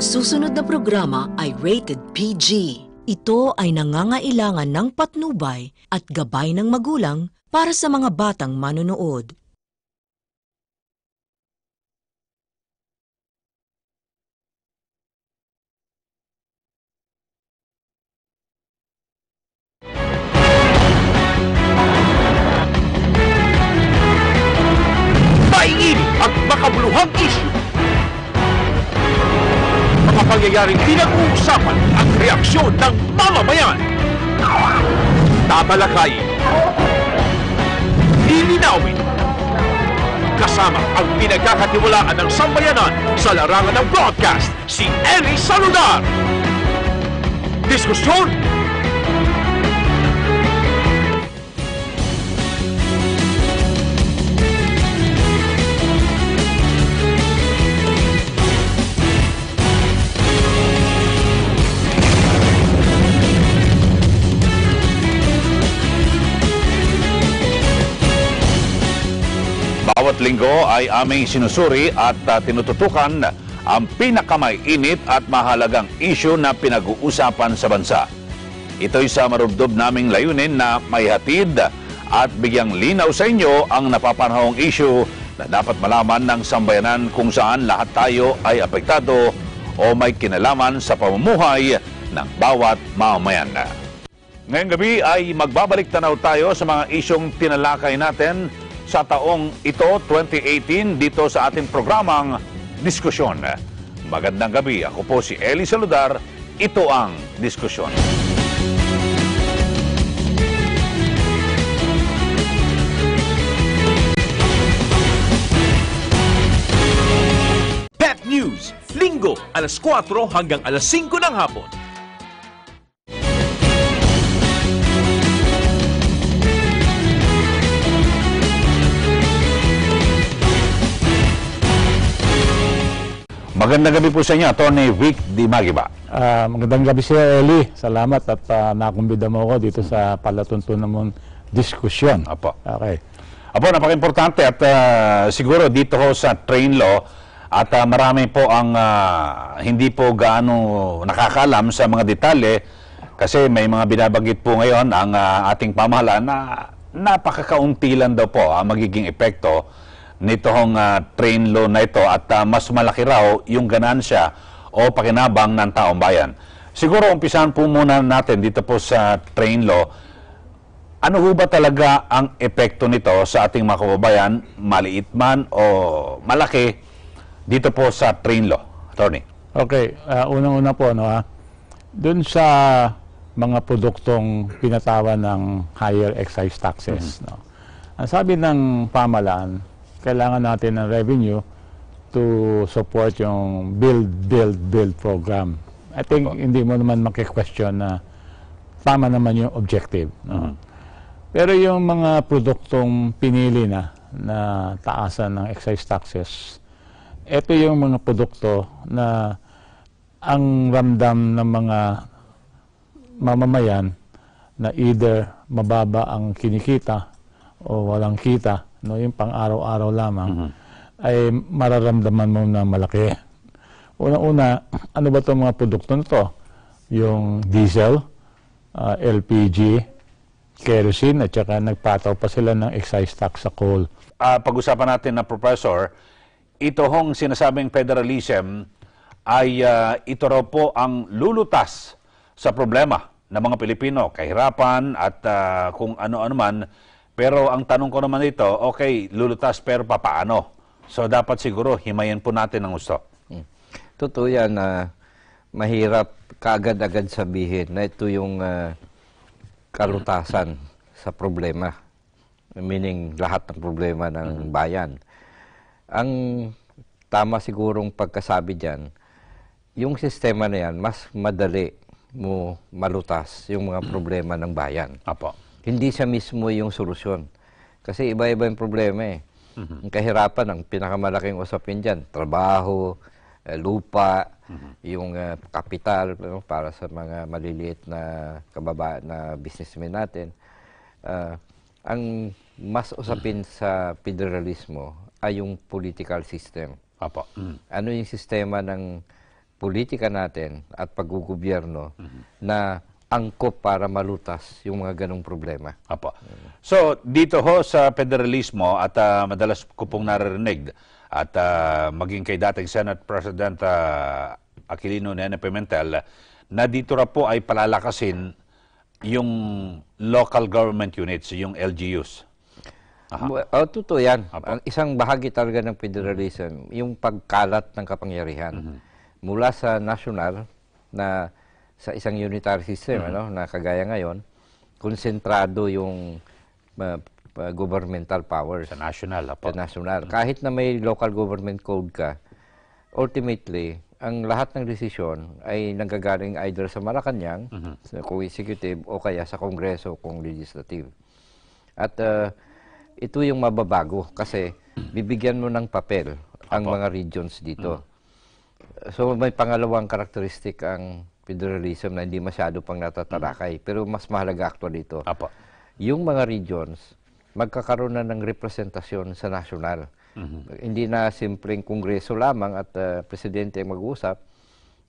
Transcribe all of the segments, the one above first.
susunod na programa ay rated PG. Ito ay nangangailangan ng patnubay at gabay ng magulang para sa mga batang manonood. Mainit at makabuluhang issue. Mga pangyayaring pinag-uusapan at reaksyon ng mamamayan. Tatalakayin. Lilinawin. Kasama ang pinagkakatiwalaan ng sambayanan sa larangan ng broadcast, si Eli Saludar. Diskusyon. Bawat linggo ay aming sinusuri at tinututukan ang pinakamainit at mahalagang isyu na pinag-uusapan sa bansa. Ito'y sa marubdob naming layunin na maihatid at bigyang linaw sa inyo ang napapanahong isyu na dapat malaman ng sambayanan kung saan lahat tayo ay apektado o may kinalaman sa pamumuhay ng bawat mamamayan. Ngayong gabi ay magbabalik tanaw tayo sa mga isyong tinalakay natin sa taong ito, 2018, dito sa ating programang Diskusyon. Magandang gabi. Ako po si Eli Saludar. Ito ang Diskusyon. Pep News, Linggo, alas 4 hanggang alas 5 ng hapon. Magandang gabi po sa inyo, Atty. Vic Di Magiba. Magandang gabi siya, Eli. Salamat at nakumbida mo ako dito sa palatuntunan mong diskusyon. Apo. Okay. Apo, napaka-importante at siguro dito ho sa train law at marami po ang hindi po gaano nakakalam sa mga detalye kasi may mga binabanggit po ngayon ang ating pamahalaan na napakakaunti lang daw po ang magiging epekto nitong train law na ito at mas malaki raw yung ganansya o pakinabang ng taong bayan. Siguro umpisahan po muna natin dito po sa train law. Ano ho ba talaga ang epekto nito sa ating mga kababayan, maliit man o malaki, dito po sa train law? Attorney. Okay, unang-una po, dun sa mga produktong pinatawan ng higher excise taxes, ang sabi ng pamahalaan, kailangan natin ng revenue to support yung build program. I think hindi mo naman maki-question na tama naman yung objective. Pero yung mga produktong pinili na taasan ng excise taxes, ito yung mga produkto na ang ramdam ng mga mamamayan na either mababa ang kinikita o walang kita, yung pang-araw-araw lamang, ay mararamdaman mo na malaki. Una-una, ano ba itong mga produkto na ito? Yung diesel, LPG, kerosene, at saka nagpataw pa sila ng excise tax sa coal. Pag-usapan natin na, Professor, ito hong sinasabing federalism ay ito raw po ang lulutas sa problema ng mga Pilipino, kahirapan at kung ano-ano man. Pero ang tanong ko naman dito, okay, lulutas pero papaano? So dapat siguro himayin po natin ang gusto. Totoo yan na mahirap kaagad-agad sabihin na ito yung kalutasan sa problema. Meaning lahat ng problema ng bayan. Ang tama sigurong pagkasabi dyan, yung sistema na yan, mas madali mo malutas yung mga problema ng bayan. Apo. Hindi siya mismo yung solusyon. Kasi iba-iba yung problema eh. Ang kahirapan, ang pinakamalaking usapin dyan, trabaho, lupa, yung kapital para sa mga maliliit na na businessmen natin. Ang mas usapin sa federalismo ay yung political system. Apo. Ano yung sistema ng politika natin at paggugobyerno na angkop para malutas yung mga ganong problema. Apo. So, dito ho sa federalismo at madalas ko pong naririnig at maging kay dating Senate President Aquilino Nene Pimentel na dito ra po ay palalakasin yung local government units, yung LGUs. Totoo yan. Ang isang bahagi talaga ng federalism, yung pagkalat ng kapangyarihan. Mula sa national na sa isang unitary system, na kagaya ngayon, konsentrado yung governmental powers. Sa national. Sa national. Kahit na may local government code ka, ultimately, ang lahat ng desisyon ay nanggagaling either sa Malacanang, kung executive, o kaya sa Kongreso kung legislative. At ito yung mababago kasi bibigyan mo ng papel ang mga regions dito. So may pangalawang karakteristik ang federalism na hindi masyado pang natatalakay, pero mas mahalaga actually ito. Yung mga regions, magkakaroon na ng representasyon sa national. Hindi na simpleng kongreso lamang at presidente ang mag-uusap,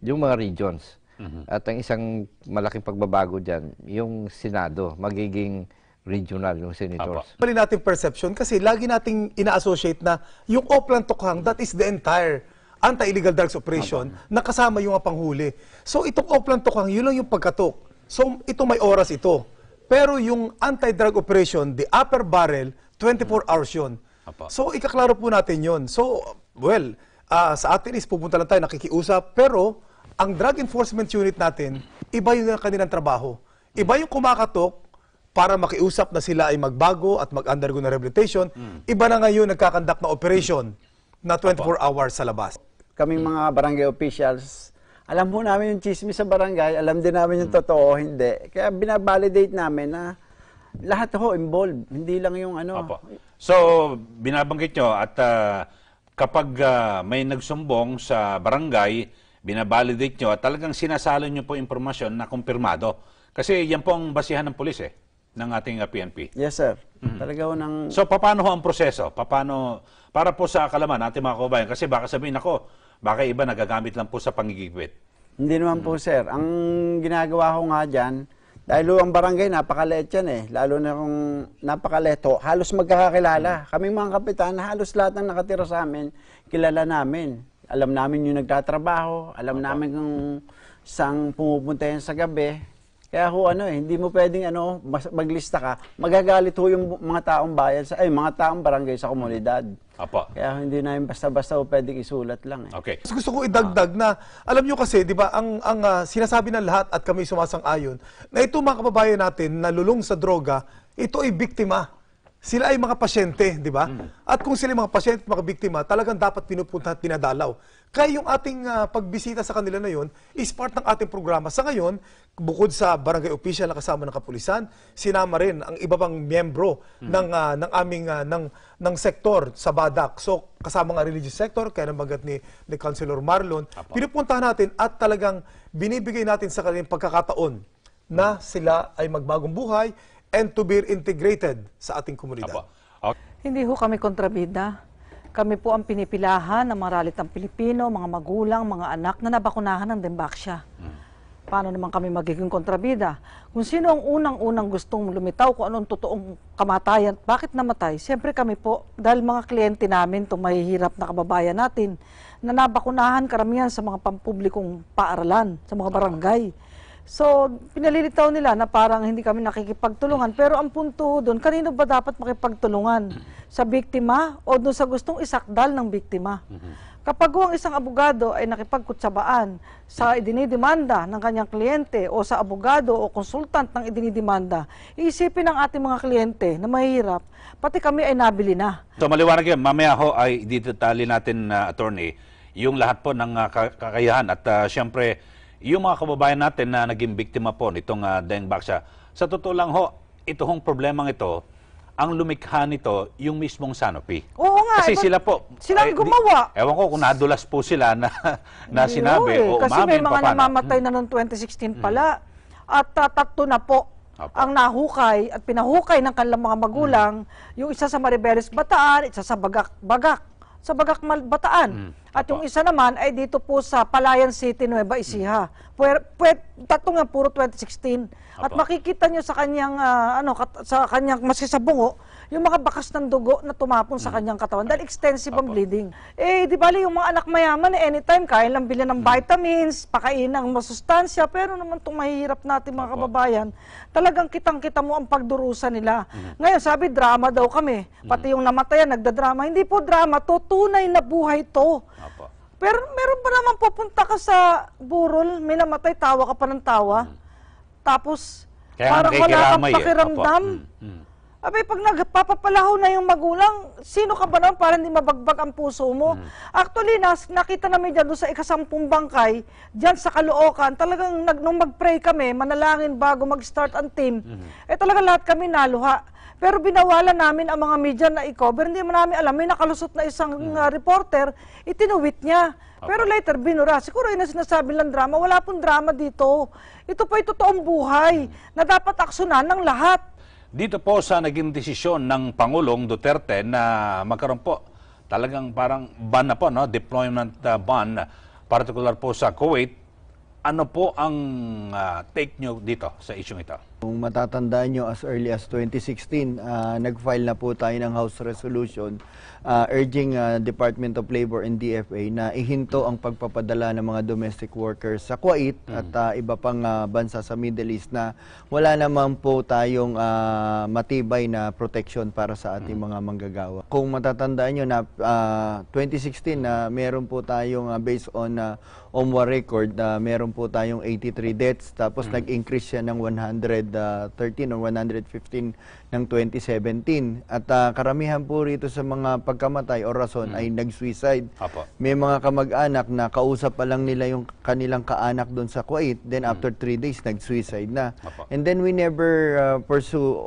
yung mga regions. At ang isang malaking pagbabago dyan, yung Senado, magiging regional, yung senators. Mali natin perception kasi lagi nating ina-associate na yung Oplan Tokhang, that is the entire anti-illegal drugs operation na kasama yung panghuli. So itong Oplan Tokhang, yun lang yung pagkatok. So ito may oras ito. Pero yung anti-drug operation, the upper barrel, 24 hours yun. So ikaklaro po natin yun. So, well, sa atin is pupunta lang tayo, nakikiusap, pero ang drug enforcement unit natin, iba yung kanilang trabaho. Iba yung kumakatok para makiusap na sila ay magbago at mag-undergo na rehabilitation. Iba na ngayon nagkakandak na operation na 24 hours sa labas. Kaming mga barangay officials, alam po namin yung chismis sa barangay, alam din namin yung totoo, hindi. Kaya binabalidate namin na lahat ho involved, hindi lang yung ano. So, binabanggit nyo at kapag may nagsumbong sa barangay, binabalidate nyo at talagang sinasalo nyo po impormasyon na kumpirmado. Kasi yan po ang basihan ng pulis ng ating PNP. Yes, sir. Talaga ho ng... So, paano ho ang proseso? Paano, para po sa kalaman natin mga kababayan? Kasi baka sabihin ako, baka iba nagagamit lang po sa pangigipit. Hindi naman po, sir. Ang ginagawa ko nga dyan, dahil ang barangay, napakaliit yan Lalo na kung napakaleto, halos magkakakilala. Kaming mga kapitan, halos lahat ng nakatira sa amin, kilala namin. Alam namin yung nagtatrabaho, alam namin kung saan pumupunta yan sa gabi. Kaya ho, hindi mo pwedeng maglista ka. Magagalit ho yung mga taong bayan, mga taong barangay sa komunidad. Kaya hindi na yung basta-basta ho pwedeng isulat lang. Okay. Gusto ko idagdag na, alam nyo kasi, di ba, ang sinasabi ng lahat at kami sumasang-ayon, na ito mga kababayan natin na lulong sa droga, ito ay biktima. Sila ay mga pasyente, di ba? At kung sila ay mga pasyente at mga biktima, talagang dapat pinupunta at pinadalaw. Kaya yung ating pagbisita sa kanila na yun is part ng ating programa. Sa ngayon, bukod sa barangay official na kasama ng kapulisan, sinama rin ang iba pang miyembro ng aming ng sektor sa Badak. So, kasama nga religious sector, kaya nabagat ni Councilor Marlon, pinupuntahan natin at talagang binibigay natin sa kanilang pagkakataon na sila ay magbagong buhay and to be integrated sa ating komunidad. Hindi ho kami kontrabida. Kami po ang pinipilahan ng maralitang Pilipino, mga magulang, mga anak na nabakunahan ng Dembaksya. Paano naman kami magiging kontrabida? Kung sino ang unang-unang gustong lumitaw, kung anong totoong kamatayan, bakit namatay? Siyempre kami po, dahil mga kliyente namin, itong mahihirap na kababayan natin, na nabakunahan karamihan sa mga pampublikong paaralan, sa mga barangay. So, pinalilitaw nila na parang hindi kami nakikipagtulungan. Pero ang punto doon, kanino ba dapat makipagtulungan? Sa biktima o doon sa gustong isakdal ng biktima? Kapag ang isang abogado ay nakipagkutsabaan sa idinidemanda ng kanyang kliyente o sa abogado o konsultant ng idinidemanda, iisipin ng ating mga kliyente na mahirap, pati kami ay nabili na. So, maliwanag yan. Mamaya ho ay didetali natin, attorney, yung lahat po ng kakayahan at siyempre, yung mga kababayan natin na naging biktima po nitong Dembaksya, sa totoo lang ho, ito hong problemang ito, ang lumikha nito, yung mismong Sanopi. Oo nga. Kasi sila po, silang gumawa. Ewan ko kung nadulas po sila na sinabi o kasi may mga paano. namamatay na noong 2016 pala. At tatlo na po ang nahukay at pinahukay ng kanilang mga magulang. Yung isa sa Maribeles Bataan, isa sa Bagak Bataan. At yung isa naman ay dito po sa Palayan City, Nueva Ecija. Tatlong nga puro 2016. At makikita nyo sa kanyang, sa kanyang maski sa bungo, yung mga bakas ng dugo na tumapon sa kanyang katawan dahil extensive ang bleeding. Eh, di bali yung mga anak mayaman, anytime kaya lang bilhin ng vitamins, pakain ng masustansya, pero naman itong mahihirap natin mga kababayan, talagang kitang-kita mo ang pagdurusa nila. Ngayon, sabi, drama daw kami. Pati yung namatayan, nagdadrama. Hindi po drama to, tunay na buhay to. Pero meron pa naman pupunta ka sa burol, may namatay, tawa ka pa ng tawa. Tapos, Kaya parang wala kang nakikiramay, pakiramdam. Abay, pag nagpapapalaho na yung magulang, sino ka ba naman para hindi mabagbag ang puso mo? Actually, nakita namin dyan doon sa ikasampung bangkay, dyan sa Caloocan, talagang nung mag-pray kami, manalangin bago mag-start ang team, talagang lahat kami naluha. Pero binawalan namin ang mga media na i-cover, hindi mo namin alam, may nakalusot na isang reporter, itinuwit niya. Pero later, binura. Siguro yun na sinasabi lang drama, wala pong drama dito. Ito po ay totoong buhay na dapat aksyonan ng lahat. Dito po sa naging desisyon ng Pangulong Duterte na magkaroon po talagang parang ban na po, no? Deployment ban, particular po sa Kuwait. Ano po ang take nyo dito sa isyong ito? Kung matatandaan nyo, as early as 2016, nag-file na po tayo ng House Resolution urging Department of Labor and DFA na ihinto ang pagpapadala ng mga domestic workers sa Kuwait at iba pang bansa sa Middle East na wala naman po tayong matibay na protection para sa ating mga manggagawa. Kung matatandaan nyo na 2016 na meron po tayong based on OMWA record, meron po tayong 83 deaths, tapos nag-increase siya ng 113 or 115 ng 2017. At karamihan po rito sa mga pagkamatay o rason ay nag-suicide. May mga kamag-anak na kausap pa lang nila yung kanilang kaanak doon sa Kuwait, then after 3 days nag-suicide na. And then we never pursue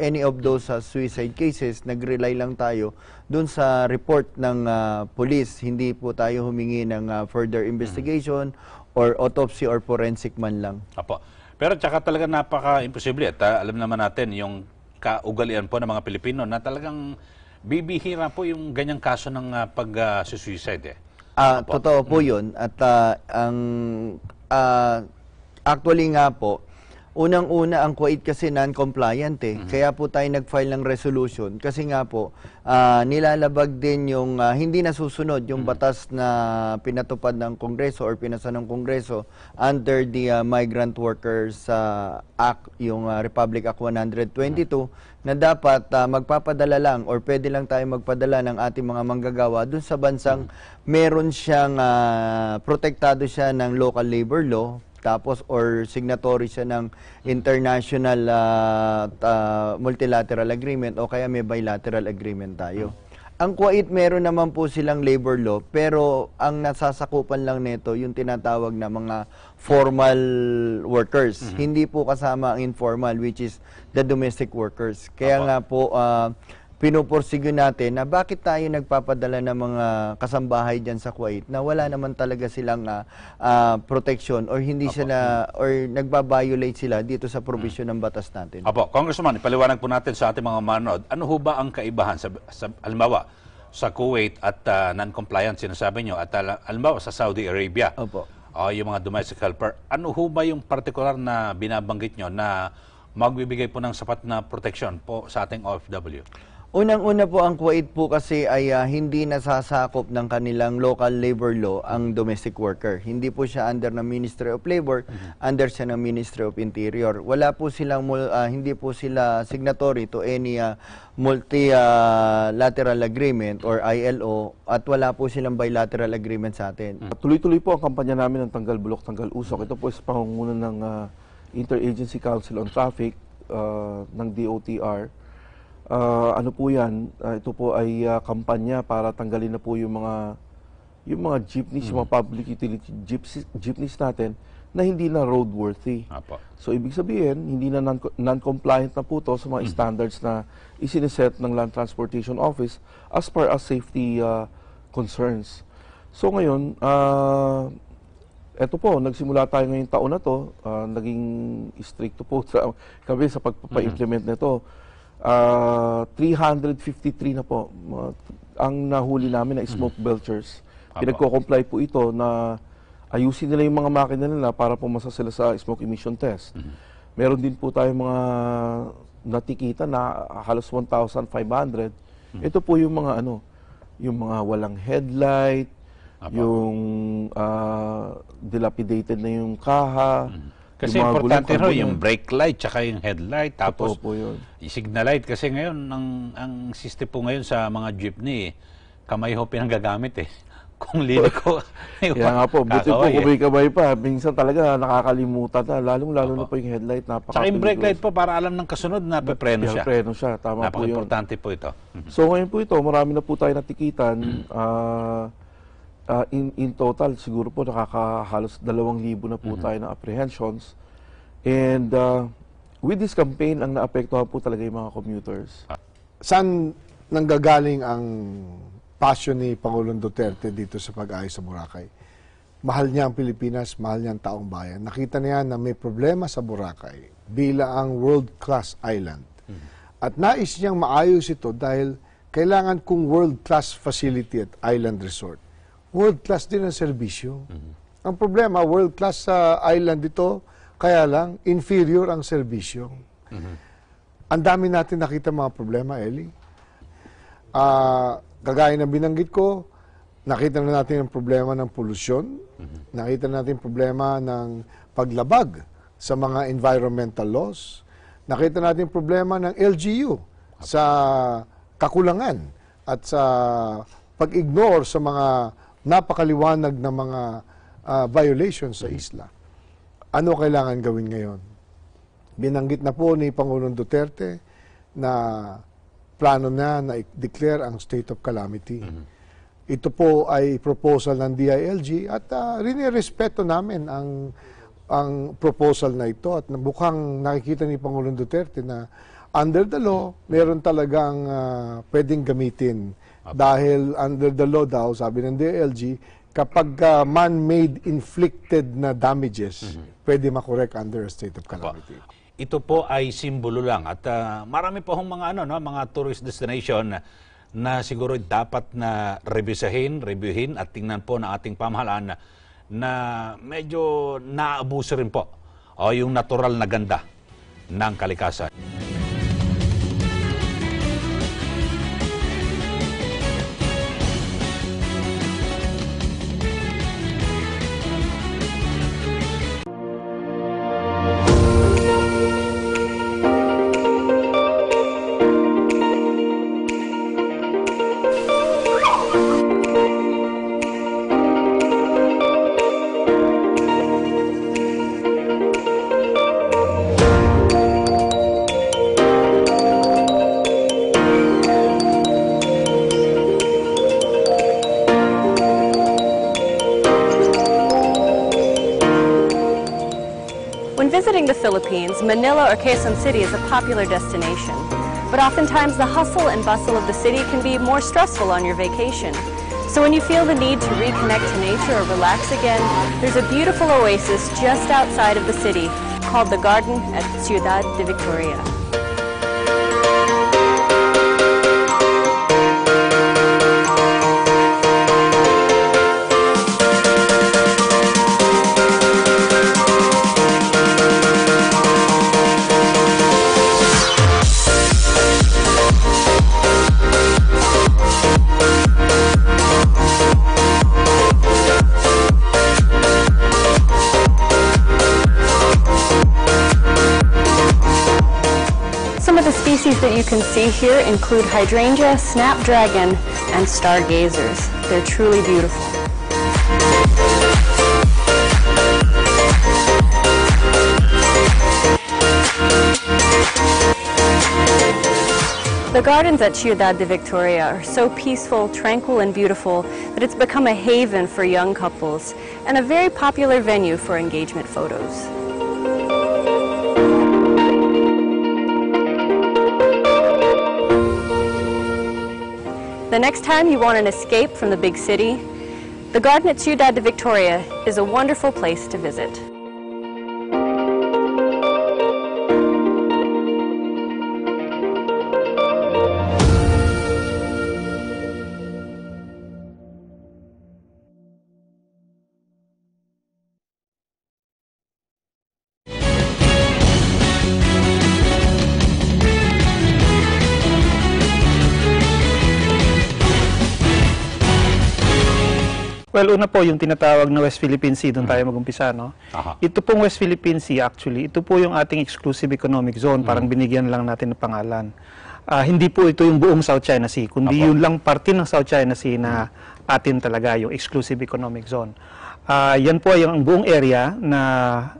any of those suicide cases. Nag-rely lang tayo doon sa report ng police. Hindi po tayo humingi ng further investigation or autopsy or forensic man lang. Pero tsaka talaga napaka-imposible at alam naman natin yung kaugalian po ng mga Pilipino na talagang bibihira po yung ganyang kaso ng pag-suicide. Totoo po yun. At actually nga po, unang-una ang Kuwait kasi non-compliant Kaya po tayo nag-file ng resolution kasi nga po nilalabag din yung hindi nasusunod yung batas na pinatupad ng Kongreso or pinasa ng Kongreso under the Migrant Workers Act, yung Republic Act 122 na dapat magpapadala lang or pwede lang tayo magpadala ng ating mga manggagawa dun sa bansang meron siyang protektado siya ng local labor law, tapos or signatory siya ng international multilateral agreement o kaya may bilateral agreement tayo. Ang Kuwait meron naman po silang labor law pero ang nasasakupan lang nito yung tinatawag na mga formal workers. Hindi po kasama ang informal which is the domestic workers. Kaya nga po pinupursige natin na bakit tayo nagpapadala ng mga kasambahay dyan sa Kuwait na wala naman talaga silang protection or hindi sila or nagbabiolate sila dito sa provision ng batas natin. Congressman, ipaliwanag po natin sa ating mga manood, ano ho ba ang kaibahan sa halimbawa sa Kuwait at non-compliant sinasabi nyo at halimbawa sa Saudi Arabia? Yung mga domestic helper, ano ho ba yung particular na binabanggit nyo na magbibigay po ng sapat na protection po sa ating OFW? Unang-una po, ang Kuwait po kasi ay hindi nasasakop ng kanilang local labor law ang domestic worker. Hindi po siya under ng Ministry of Labor, under siya ng Ministry of Interior. Wala po silang, hindi po sila signatory to any multilateral agreement or ILO at wala po silang bilateral agreement sa atin. Tuloy-tuloy po ang kampanya namin ng Tanggal Bulok, Tanggal Usok. Ito po is pangunguna ng Interagency Council on Traffic ng DOTR. Ano po yan, ito po ay kampanya para tanggalin na po yung mga jeepneys, yung mga public utility jeepneys natin na hindi na roadworthy. So ibig sabihin, hindi na non-compliant na po to sa mga standards na isiniset ng Land Transportation Office as per as safety concerns. So ngayon, eto po, nagsimula tayo ngayong taon na to, naging stricto po kami sa pagpapa-implement nito. 353 na po ang nahuli namin na smoke belchers Pinagko-comply po ito na ayusin nila yung mga makina nila para pumasa sila sa smoke emission test. Meron din po tayong mga natikita na halos 1,500. Ito po yung mga yung mga walang headlight, yung dilapidated na yung kaha. Kasi yung mga importante gulong rin carbon. yung brake light tsaka yung headlight. Tapos Totoo po yun. yung signal light. Kasi ngayon, ang system po ngayon sa mga jeepney, kamay ho pinanggagamit eh. Kung linig ko, Kaya nga po, buti po kakaway eh. kumay-kamay pa. Minsan talaga nakakalimutan na, lalong-lalo na po yung headlight. Tsaka yung brake light po, para alam ng kasunod na pepreno siya. Preno siya, tama po yun. Napaka-importante po ito. So ngayon po ito, marami na po tayo natikitan. In total, siguro po nakakahalos 2,000 na po tayo na apprehensions. And with this campaign, ang naapektuhan po talaga yung mga commuters. Saan nanggagaling ang passion ni Pangulong Duterte dito sa pag-ayos sa Boracay? Mahal niya ang Pilipinas, mahal niya ang taong bayan. Nakita niya na may problema sa Boracay bilang world-class island. At nais niyang maayos ito dahil kailangan kong world-class facility at island resort. World-class din ang serbisyo. Ang problema, world-class sa island ito, kaya lang, inferior ang serbisyo. Ang dami natin nakita mga problema, Eli. Kagaya na binanggit ko, nakita na natin ang problema ng polusyon, nakita natin ang problema ng paglabag sa mga environmental laws, nakita natin ang problema ng LGU sa kakulangan at sa pag-ignore sa mga napakaliwanag na mga violations sa isla. Ano kailangan gawin ngayon? Binanggit na po ni Pangulong Duterte na plano na declare ang state of calamity. Ito po ay proposal ng DILG at rinirespeto namin ang proposal na ito at mukhang nakikita ni Pangulong Duterte na under the law, meron talagang pwedeng gamitin. Dahil under the law daw, sabi ng DILG, kapag man-made inflicted na damages, pwede makorek under a state of calamity. Ito po ay simbolo lang at marami po hong mga mga tourist destination na siguro dapat na reviewin at tingnan po ng ating pamahalaan na medyo naabuso rin po yung natural na ganda ng kalikasan. When visiting the Philippines, Manila or Quezon City is a popular destination. But oftentimes the hustle and bustle of the city can be more stressful on your vacation. So when you feel the need to reconnect to nature or relax again, there's a beautiful oasis just outside of the city called the Garden at Ciudad de Victoria. Some of the species that you can see here include hydrangea, snapdragon, and stargazers. They're truly beautiful. The gardens at Ciudad de Victoria are so peaceful, tranquil, and beautiful that it's become a haven for young couples and a very popular venue for engagement photos. The next time you want an escape from the big city, the garden at Ciudad de Victoria is a wonderful place to visit. Well, una po, yung tinatawag na West Philippine Sea, doon tayo mag-umpisa, no? Aha. Ito pong West Philippine Sea, actually, ito po yung ating exclusive economic zone, parang binigyan lang natin ng pangalan. Hindi po ito yung buong South China Sea, kundi yun lang parte ng South China Sea na atin talaga, yung exclusive economic zone. Yan po ay ang buong area na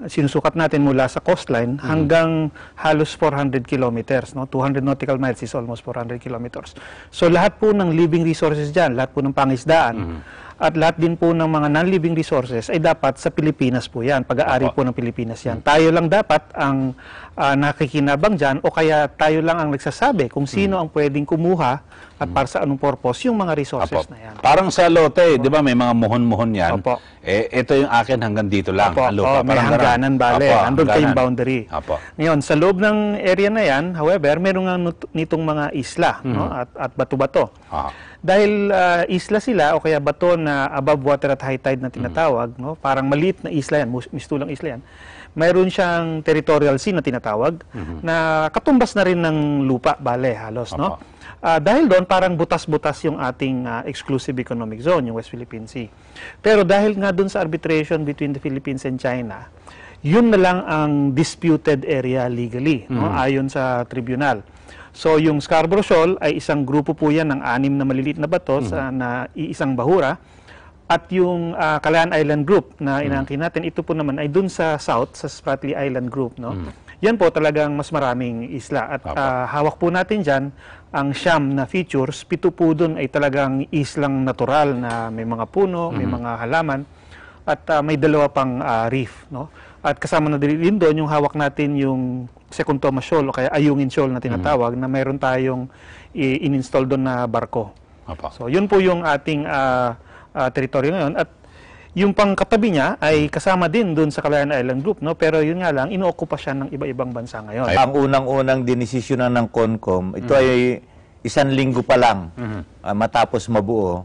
sinusukat natin mula sa coastline hanggang halos 400 kilometers. No? 200 nautical miles is almost 400 kilometers. So lahat po ng living resources dyan, lahat po ng pangisdaan, at lahat din po ng mga non-living resources ay dapat sa Pilipinas po yan. Pag-aari po ng Pilipinas yan. Tayo lang dapat ang nakikinabang dyan o kaya tayo lang ang nagsasabi kung sino ang pwedeng kumuha at para sa anong purpose yung mga resources na yan. Parang sa lote, di ba may mga muhon-muhon yan? Opo. Ito yung akin hanggang dito lang. Opo. Ang lupa. May Parang hangganan, bale. Opo, Andun hangganan. kayong boundary. Opo. Ngayon, sa loob ng area na yan, however, meron nga nitong mga isla no? at bato-bato. Dahil isla sila o kaya bato na above water at high tide na tinatawag, no? Parang maliit na isla yan, mistulang isla yan. Mayroon siyang territorial sea na tinatawag na katumbas na rin ng lupa, bale, halos. No? Dahil doon, parang butas-butas yung ating exclusive economic zone, yung West Philippine Sea. Pero dahil nga doon sa arbitration between the Philippines and China, yun na lang ang disputed area legally, no? Ayon sa tribunal. So yung Scarborough Shoal ay isang grupo po yan ng 6 na maliliit na bato na iisang bahura. At yung Kalayaan Island Group na inaangkin natin, ito po naman ay dun sa south, sa Spratly Island Group. No? Yan po talagang mas maraming isla. At hawak po natin dyan ang siyam na features. 7 po dun ay talagang islang natural na may mga puno, may mga halaman. At may 2 pang reef. No? At kasama na din doon yung hawak natin yung Second Thomas Shoal o kaya Ayungin Shoal na tinatawag na mayroon tayong in-install doon na barko. So yun po yung ating teritoryo ngayon. At yung pangkatabi niya ay kasama din doon sa Kalayaan Island Group. No? Pero yun nga lang, inookupa siya ng iba-ibang bansa ngayon. Ang unang-unang dinesisyonan ng CONCOM, ito ay 1 linggo pa lang matapos mabuo.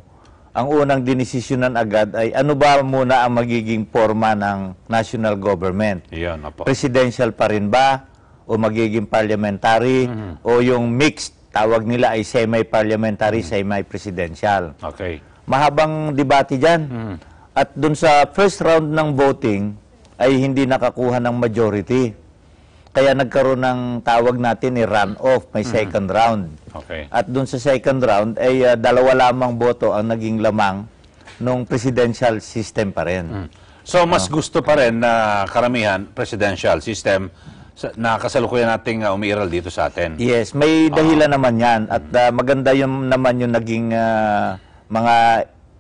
Ang unang dinesisyonan agad ay ano ba muna ang magiging forma ng national government? Yan, Presidential pa rin ba? O magiging parliamentary? O yung mixed, tawag nila ay semi-parliamentary, semi-presidential? Okay. Mahabang debate dyan. At dun sa first round ng voting ay hindi nakakuha ng majority. Kaya nagkaroon ng tawag natin ni runoff, may second round. Okay. At dun sa second round ay 2 lamang boto ang naging lamang nung presidential system pa rin. So mas gusto pa rin na karamihan presidential system na kasalukuyan nating umiiral dito sa atin. Yes, may dahilan naman yan. At maganda yung naman yung naging mga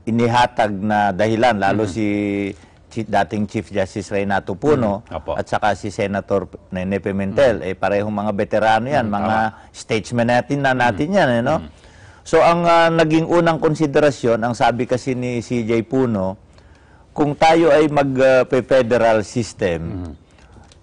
inihatag na dahilan, lalo si dating Chief Justice Reynato Puno at saka si Senator Nene Pimentel. Parehong mga veterano yan, mga statesmen natin yan. No? So ang naging unang konsiderasyon, ang sabi kasi ni CJ Puno, kung tayo ay mag-federal system,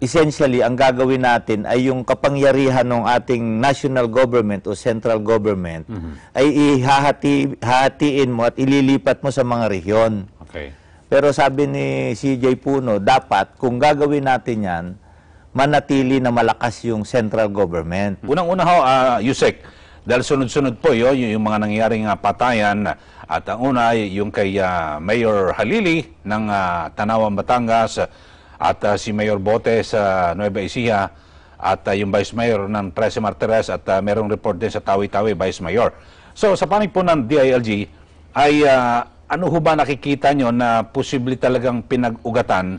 essentially, ang gagawin natin ay yung kapangyarihan ng ating national government o central government ay ihahatiin mo at ililipat mo sa mga rehiyon. Okay. Pero sabi ni CJ Puno, dapat kung gagawin natin yan, manatili na malakas yung central government. Unang-una ho, Yusek, dahil sunod-sunod po yung mga nangyaring patayan at ang una ay yung kay Mayor Halili ng Tanawan, Batangas at si Mayor Bote sa Nueva Ecija at yung Vice Mayor ng 13 Martires at merong report din sa Tawi-Tawi, Vice Mayor. So sa panig po ng DILG ay ano ho ba nakikita nyo na posible talagang pinag-ugatan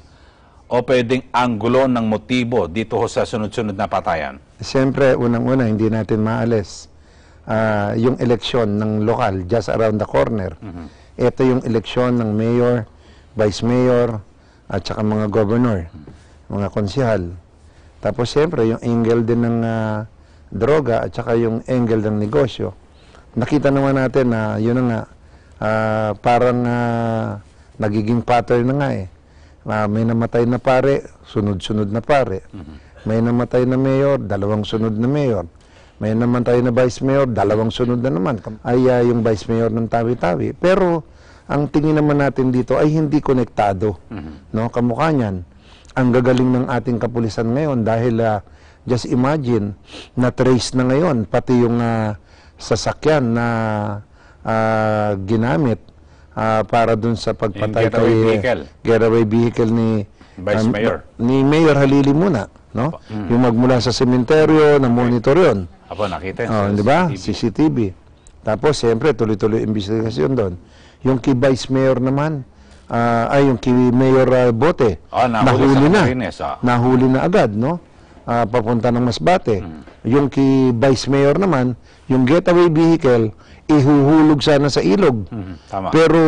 o pwedeng anggulo ng motibo dito ho sa sunod-sunod na patayan? Siyempre, unang-una, hindi natin maalis yung eleksyon ng lokal just around the corner. Ito yung eleksyon ng mayor, vice mayor, at saka mga governor, mga konsihal. Tapos siyempre, yung angle din ng droga at saka yung angle ng negosyo. Nakita naman natin na yun na nga, parang nagiging pattern na nga eh. May namatay na pare, sunod-sunod na pare. May namatay na mayor, 2 sunod na mayor. May namatay na vice mayor, 2 sunod na naman. Ay yung vice mayor ng Tawi-Tawi. Pero ang tingin naman natin dito ay hindi konektado. No? Kamukha niyan. Ang gagaling ng ating kapulisan ngayon dahil just imagine, na-trace na ngayon pati yung sasakyan na ginamit para dun sa pagpatay getaway vehicle. getaway vehicle ni Vice Mayor. ni Mayor Halili muna, no? Yung magmula sa sementeryo, na monitor yun. Apo, nakita yun. Di ba? CCTV. Tapos, siyempre, tuloy-tuloy investigasyon doon. Yung kay Vice Mayor naman, yung kay Mayor Bote, nahuli na. Nahuli na agad, no? Papunta ng Masbate. Yung kay Vice Mayor naman, yung getaway vehicle, ihuhulog sana sa ilog. Tama. Pero,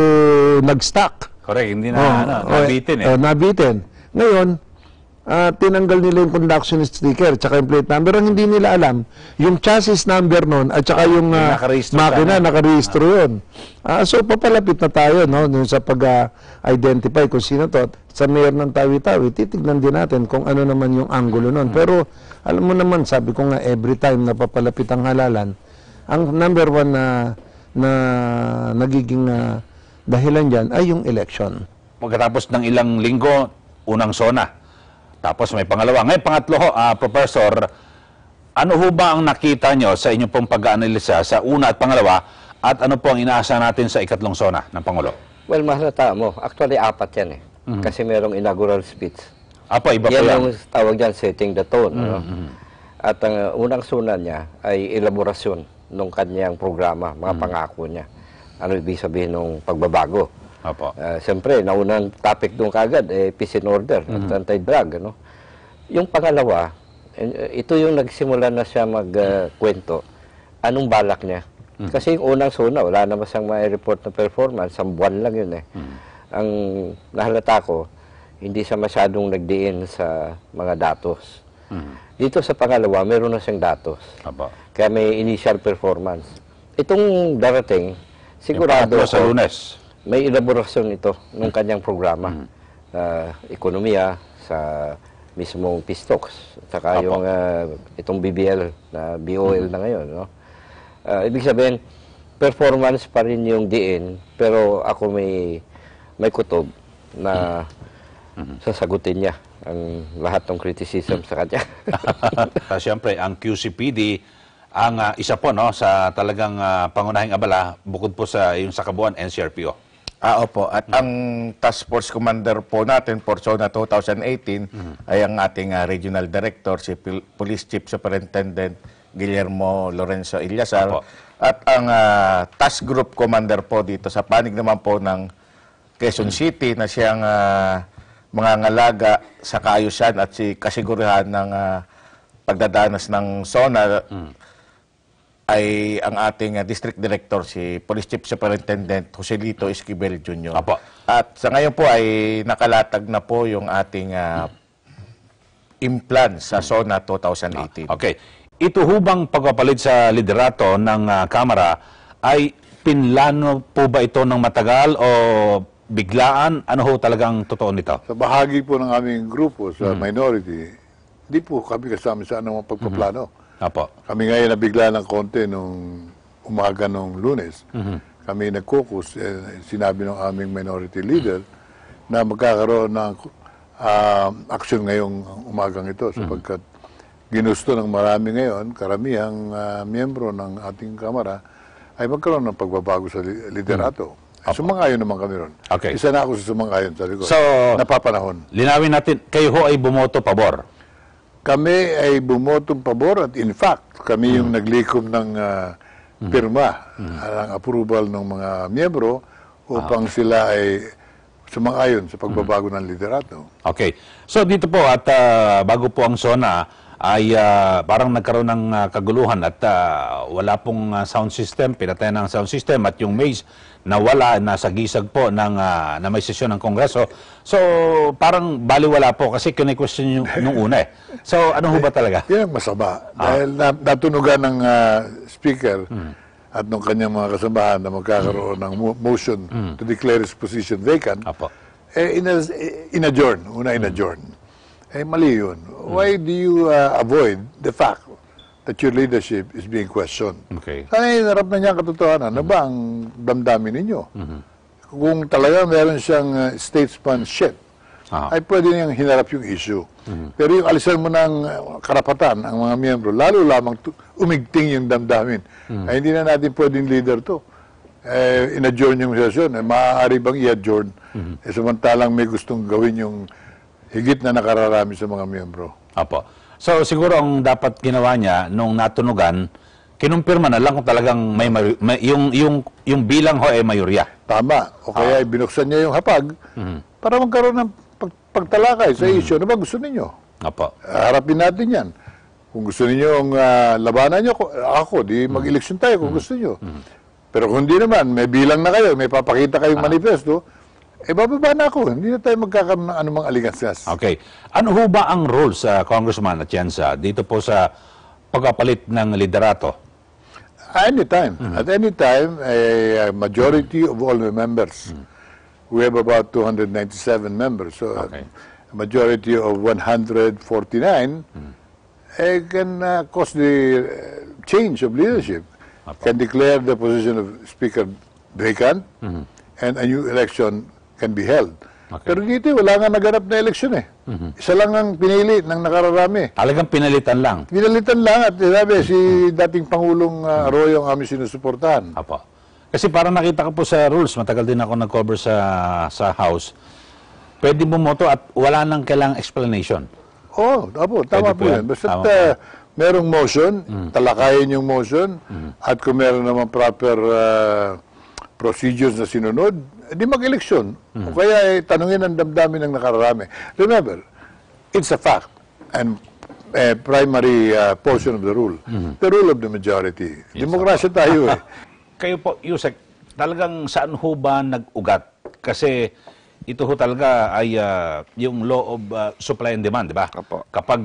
nag-stuck. Correct, hindi na, nabitin Nabitin. Ngayon, tinanggal nila yung conduction sticker tsaka yung plate number. Ang hindi nila alam, yung chassis number nun at tsaka yung makina, nakarehistro yun. So, papalapit na tayo, no, sa pag-identify kung sino to. Sa mayor ng Tawi-Tawi, titignan din natin kung ano naman yung angulo nun. Pero, alam mo naman, sabi ko nga, every time na papalapit ang halalan, ang number one na nagiging dahilan dyan ay yung election. Pagkatapos ng ilang linggo, unang SONA. Tapos may pangalawa. Ngayon, pangatlo ho, Professor, ano ho ba ang nakita nyo sa inyong pong pag-aanalisa sa una at pangalawa at ano po ang inaasa natin sa ikatlong SONA ng Pangulo? Well, mahalata mo. Actually, 4 yan eh. Kasi merong inaugural speech. Iba po yan. Yan yung tawag dyan, setting the tone. Ano? At ang unang SONA niya ay elaborasyon ng kanyang programa, mga pangako niya. Ano ibig sabihin ng pagbabago? Siyempre, naunang topic doon kagad, peace and order at anti-drug. Ano? Yung pangalawa, ito yung nagsimula na siya magkwento. Anong balak niya? Kasi yung unang SONA, wala naman siyang may report na performance, 1 buwan lang yun eh. Ang nahalata ko, hindi siya masyadong nagdiin sa mga datos. Dito sa pangalawa, meron na siyang datos. Kaya may initial performance. Itong darating, sigurado sa Lunes. May elaborasyon ito ng kanyang programa. Ekonomiya, sa mismong PISTOX, at saka yung itong BBL, na BOL na ngayon. No? Ibig sabihin, performance pa rin yung diin, pero ako may kutob na sasagutin niya ang lahat ng criticism sa kanya. Siyempre, ang QCPD, ang isa po no, sa talagang pangunahing abala, bukod po sa yung sa kabuuan, NCRPO. Opo. At ang Task Force Commander po natin for SONA 2018 ay ang ating Regional Director, si Police Chief Superintendent Guillermo Lorenzo Ilyasar. At ang Task Group Commander po dito sa panig naman po ng Quezon City na siyang mangangalaga sa kaayusan at si kasigurahan ng pagdadanas ng SONA ay ang ating District Director, si Police Chief Superintendent Joselito Esquivel Jr. At sa ngayon po ay nakalatag na po yung ating implan sa SONA 2018. Okay. Ito hubang pagpapalit sa liderato ng Kamara ay pinlano po ba ito ng matagal o biglaan? Ano ho talagang totoo nito? Sa bahagi po ng aming grupo, sa minority, hindi po kami kasama sa anong pagpaplano. Kami ngayon nabigla ng konti nung umaga nung Lunes. Kami nag-caucus, sinabi ng aming minority leader na magkakaroon ng action ngayong umagang ito sapagkat ginusto ng marami ngayon, karamihang miyembro ng ating Kamara ay magkaroon ng pagbabago sa liderato. Sumangayon naman kami ron. Isa na ako sa sumangayon, sabi ko. So, napapanahon. Linawin natin, kayo ho ay bumoto pabor? Kami ay bumotong pabor at in fact, kami yung naglikom ng pirma, ng approval ng mga miyembro upang sila ay sumang-ayon sa pagbabago ng liderato. Okay. So dito po at bago po ang SONA ay parang nagkaroon ng kaguluhan at wala pong sound system, pinatay ng sound system at yung maze nawala, nasa gisag po ng, na may sesyon ng Kongreso. So parang baliwala po kasi kine-question yung nung una eh. So ano ho ba talaga? Yan ang masama. Dahil natunugan ng speaker at ng kanyang mga kasamahan na magkakaroon ng motion to declare his position vacant, in-adjourn, in-adjourn. Mali yun. Why do you avoid the fact that your leadership is being questioned? Sana hinarap na niya ang katotohanan. Ano ba ang damdamin ninyo? Kung talaga meron siyang statesmanship, ay pwede niyang hinarap yung issue. Pero yung alisan mo ng karapatan ang mga miyembro, lalo lamang umigting yung damdamin, ay hindi na natin pwedeng leader to. in-adjourn yung session, maaari bang i-adjourn? Samantalang may gustong gawin yung higit na nakararami sa mga miyembro. Apo. So siguro ang dapat ginawa niya nung natunugan, kinumpirma na lang kung talagang yung bilang ho ay mayorya. Tama. O kaya binuksan niya yung hapag para magkaroon ng pagtalakay sa issue. Ano ba gusto ninyo? Apo. Harapin natin yan. Kung gusto ninyo yung labanan nyo, ako, di mag-eleksyon tayo kung gusto nyo. Pero kung hindi naman, may bilang na kayo, may papakita kayong manifesto, bababa na ako. Hindi na tayo magkakaroon ng anumang aligansas. Okay. Ano ho ba ang rules, Congressman Atienza, dito po sa pagpapalit ng liderato? Anytime. At any time, a majority of all the members, we have about 297 members, so a majority of 149 can cause the change of leadership, can declare the position of Speaker vacant, and a new election can be held. Pero dito, wala nga naganap na eleksyon eh. Isa lang ang pinili ng nakararami. Talagang pinalitan lang? Pinalitan lang at sabi, si dating Pangulong Arroyo ang aming sinusuportahan. Apo. Kasi parang nakita ko po sa rules, matagal din ako nag-cover sa House, pwede bumoto at wala nang kailangang explanation. Oo, tama po yan. Basta merong motion, talakayin yung motion, at kung meron naman proper procedures na sinunod, di mag-eleksyon. O kaya tanungin ang damdamin ng nakararami. Remember, it's a fact and a primary portion of the rule. The rule of the majority. Yes, demokrasya tayo eh. Kayo po, Yusek, talagang saan ho ba nag-ugat? Kasi ito ho talaga ay yung law of supply and demand, di ba? Kapag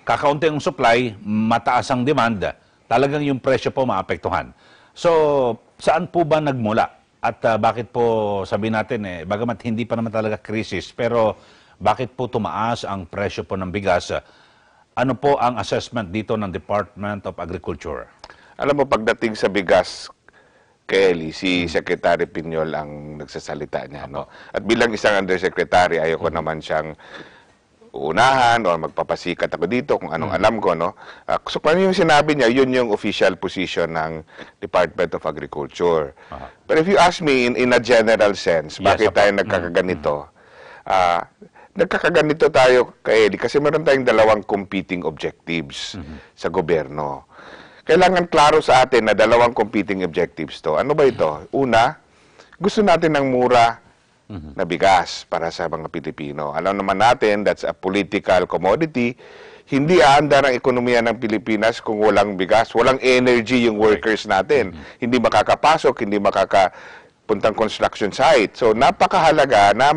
kakaunti ang supply, mataas ang demand, talagang yung presyo po maapektuhan. So, saan po ba nagmula? At bakit po, sabihin natin, bagamat hindi pa naman talaga krisis, pero bakit po tumaas ang presyo po ng bigas? Ano po ang assessment dito ng Department of Agriculture? Alam mo, pagdating sa bigas, Kelly, si Secretary Piñol ang nagsasalita niya. No? At bilang isang undersecretary, ayoko naman siyang uunahan o magpapasikat ako dito kung anong alam ko. No? So kung ano yung sinabi niya, yun yung official position ng Department of Agriculture. But if you ask me in a general sense, bakit tayo nagkakaganito? Nagkakaganito tayo, Kaeli, kasi meron tayong dalawang competing objectives sa gobyerno. Kailangan klaro sa atin na dalawang competing objectives to. Ano ba ito? Una, gusto natin ng mura na bigas para sa mga Pilipino. Alam naman natin, that's a political commodity. Hindi aandar ang ekonomiya ng Pilipinas kung walang bigas, walang energy yung workers natin. Hindi makakapasok, hindi makakapuntang construction site. So, napakahalaga na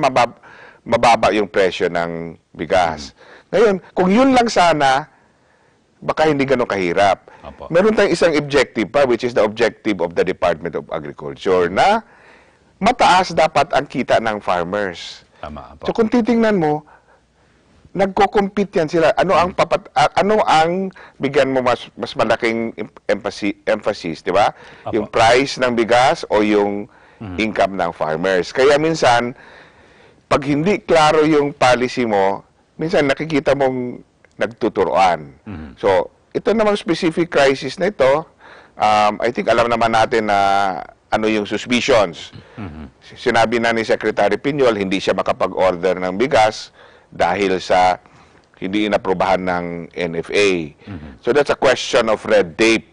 mababa yung presyo ng bigas. Ngayon, kung yun lang sana, baka hindi ganun kahirap. Meron tayong isang objective pa, which is the objective of the Department of Agriculture, na mataas dapat ang kita ng farmers. So kung titingnan mo, nagko-compete yan sila. Ano ang bigyan mo mas malaking emphasis, di ba? Yung price ng bigas o yung income ng farmers. Kaya minsan, pag hindi klaro yung policy mo, minsan nakikita mong nagtuturoan. So, ito namang specific crisis na ito, I think alam naman natin na ano yung suspicions. Sinabi na ni Secretary Piñol, hindi siya makapag-order ng bigas dahil sa hindi inaprubahan ng NFA. So that's a question of red tape.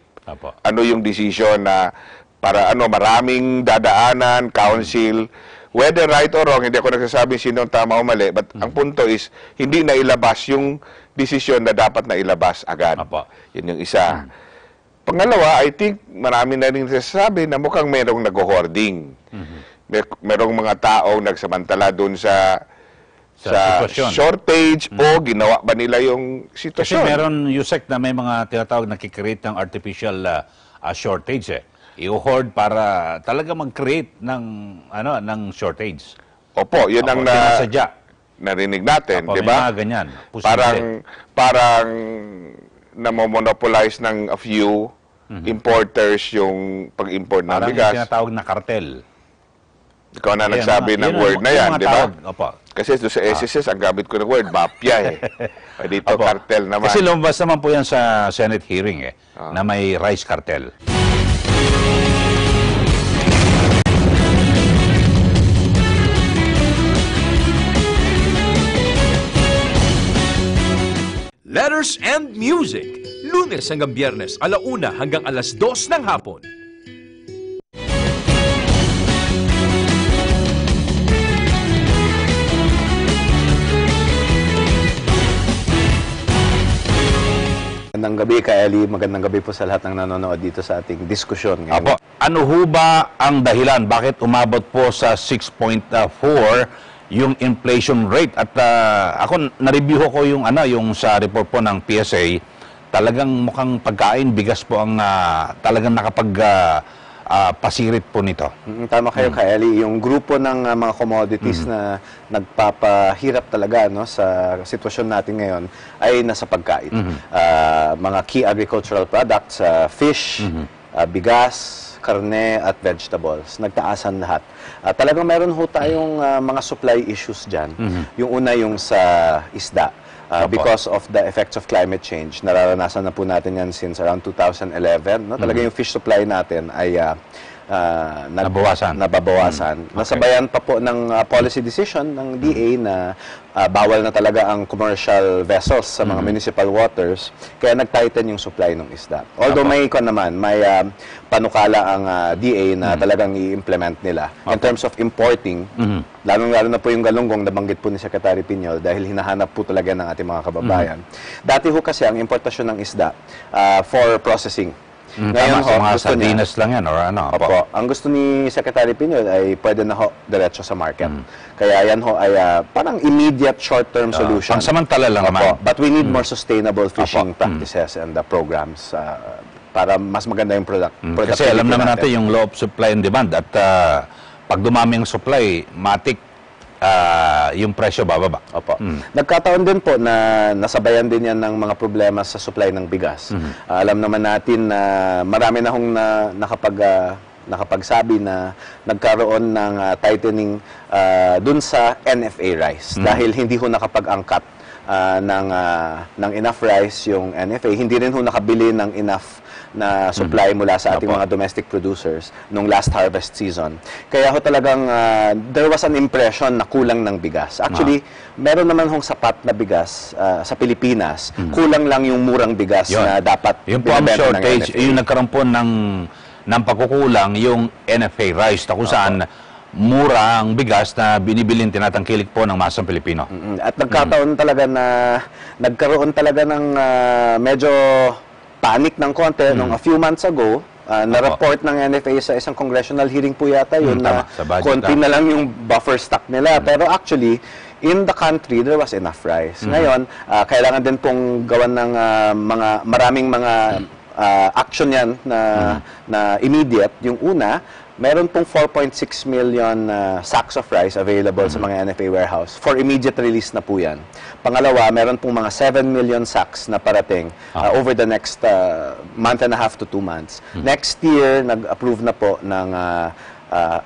Ano yung decision na para maraming dadaanan, council, whether right or wrong, hindi ako nagsasabi sino ang tama o mali, but ang punto is, hindi na ilabas yung desisyon na dapat na ilabas agad. Yun yung isa. Pangalawa, I think marami na rin nasasabi na mukhang merong nag-hoarding. Merong mga taong nagsamantala doon sa shortage o ginawa ba nila yung sitwasyon. Kasi meron, Yusek, na may mga tinatawag na kikreate ng artificial shortage i-hoard para talaga mag-create ng shortage. Opo, yun ang narinig natin, di ba? Ganyan. Parang namomonopolize ng a few importers yung pag-import ng bigas. Parang yung tinatawag na cartel. Ikaw na nagsabi ng word na yan, di ba? Kasi doon sa SSS, ang gamit ko ng word, mafia Dito, cartel naman. Kasi lumabas naman po yan sa Senate hearing na may rice cartel. News and Music. Lunes hanggang Biyernes, 1:00 hanggang 2:00 ng hapon. Magandang gabi, Kaeli. Magandang gabi po sa lahat ng nanonood dito sa ating diskusyon ngayon. Apo, ano ho ba ang dahilan? Bakit umabot po sa 6.4 yung inflation rate? At ako, na-review ko yung, yung sa report po ng PSA, talagang mukhang pagkain, bigas po ang talagang pasirit po nito. Tama kayo, Kaeli. Yung grupo ng mga commodities na nagpapahirap talaga sa sitwasyon natin ngayon ay nasa pagkain. Mga key agricultural products, fish, bigas, karne at vegetables. Nagtaasan lahat. Talagang meron ho tayong mga supply issues dyan. Yung una yung sa isda. Because of the effects of climate change, nararanasan na po natin yan since around 2011. Talaga yung fish supply natin ay nababawasan. Nasabayan pa po ng policy decision ng DA na bawal na talaga ang commercial vessels sa mga municipal waters, kaya nag-tighten yung supply ng isda. Although may panukala ang DA na talagang i-implement nila. In terms of importing, lalong-lalo na po yung galunggong nabanggit po ni Secretary Piñol dahil hinahanap po talaga ng ating mga kababayan. Dati ho kasi ang importasyon ng isda for processing. Ngayon ho, mga sardinas lang yan or ano? Opo. Ang gusto ni Secretary Piñol ay pwede na ho diretso sa market. Kaya yan ho ay parang immediate short-term solution. Pangsamantala lang naman. But we need more sustainable fishing practices and programs para mas maganda yung productivity. Kasi alam naman natin yung law of supply and demand at pag dumami ang supply, matik yung presyo bababa. Opo. Nagkataon din po na nasabayan din yan ng mga problema sa supply ng bigas. Alam naman natin na marami na hong nakapagsabi na nagkaroon ng tightening dun sa NFA rice dahil hindi ho nakapag-angkat ng enough rice yung NFA. Hindi rin ho nakabili ng enough na supply mula sa ating mga domestic producers nung last harvest season. Kaya ho talagang there was an impression na kulang ng bigas. Actually, meron naman hong sapat na bigas sa Pilipinas. Kulang lang yung murang bigas na dapat yung palm shortage, yung nagkaroon po ng pagkukulang yung NFA rice na kung saan mura ang bigas na binibilin tinatangkilik po ng masang Pilipino. At nagkataon talaga na nagkaroon talaga ng medyo panic ng konti nung a few months ago, na-report ng NFA sa isang congressional hearing po yata yun na konti na lang yung buffer stock nila. Pero actually, in the country, there was enough rice. Ngayon, kailangan din pong gawan ng maraming mga action yan na immediate. Yung una, meron pong 4.6 million sacks of rice available sa mga NFA warehouse. For immediate release na po yan. Pangalawa, meron pong mga 7 million sacks na parating over the next month and a half to 2 months. Next year, nag-approve na po ng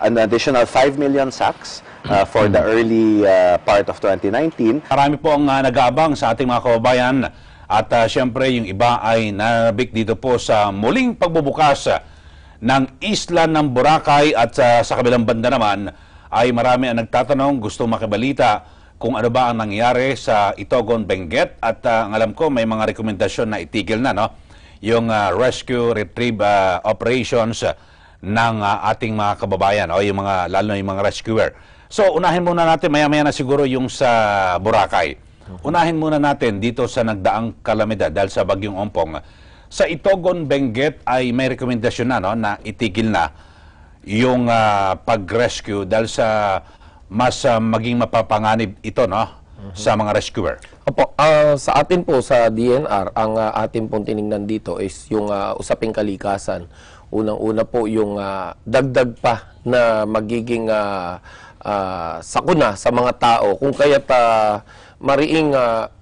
an additional 5 million sacks for the early part of 2019. Marami po ang nag-aabang sa ating mga kababayan at siyempre yung iba ay nabik dito po sa muling pagbubukas ng isla ng Boracay at sa kabilang banda naman ay marami ang nagtatanong, gusto makibalita kung ano ba ang nangyari sa Itogon, Benguet at ang alam ko may mga rekomendasyon na itigil na yung rescue retrieve operations ng ating mga kababayan o yung mga lalo na yung mga rescuer. So unahin muna natin maya-maya na siguro yung sa Boracay. Unahin muna natin dito sa nagdaang kalamidad dahil sa bagyong Ompong. Sa Itogon, Benguet ay may rekomendasyon na na itigil na yung pag-rescue dahil sa mas maging mapapanganib ito sa mga rescuer. Opo, sa atin po sa DNR, ang atin pong tiningnan dito is yung usaping kalikasan. Unang-una po yung dagdag pa na magiging sakuna sa mga tao kung kaya't mariing